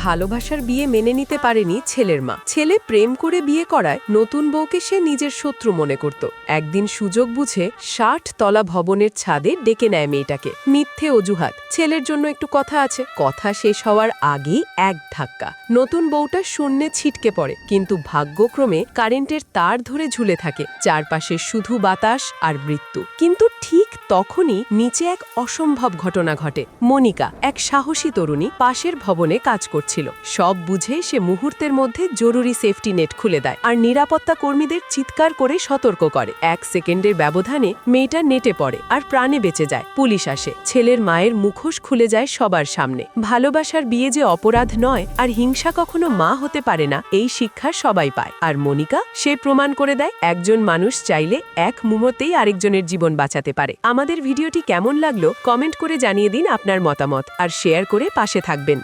ভালোবাসার বিয়ে মেনে নিতে পারেনি ছেলের মা। ছেলে প্রেম করে বিয়ে করায় নতুন বউকে সে নিজের শত্রু মনে করত। একদিন সুযোগ বুঝে ৬০ তলা ভবনের ছাদে ডেকে নেয় মেয়েটাকে। মিথ্যে অজুহাত, ছেলের জন্য একটু কথা আছে। কথা শেষ হওয়ার আগেই এক ধাক্কা। নতুন বউটা শূন্যে ছিটকে পড়ে, কিন্তু ভাগ্যক্রমে কারেন্টের তার ধরে ঝুলে থাকে। চারপাশে শুধু বাতাস আর মৃত্যু। কিন্তু ঠিক তখনই নিচে এক অসম্ভব ঘটনা ঘটে। মনিকা, এক সাহসী তরুণী, পাশের ভবনে কাজ করছিল। সব বুঝে সে মুহূর্তের মধ্যে জরুরি সেফটি নেট খুলে দেয় আর নিরাপত্তা কর্মীদের চিৎকার করে সতর্ক করে। ১ সেকেন্ডের ব্যবধানে মেয়েটা নেটে পড়ে আর প্রাণে বেঁচে যায়। পুলিশ আসে, ছেলের মায়ের মুখোশ খুলে যায় সবার সামনে। ভালোবাসার বিয়ে যে অপরাধ নয়, আর হিংসা কখনো মা হতে পারে না, এই শিক্ষা সবাই পায়। আর মনিকা, সে প্রমাণ করে দেয় একজন মানুষ চাইলে এক মুহূর্তেই আরেকজনের জীবন বাঁচাতে পারে। আমাদের ভিডিওটি কেমন লাগলো কমেন্ট করে জানিয়ে দিন আপনার মতামত, আর শেয়ার করে পাশে থাকবেন।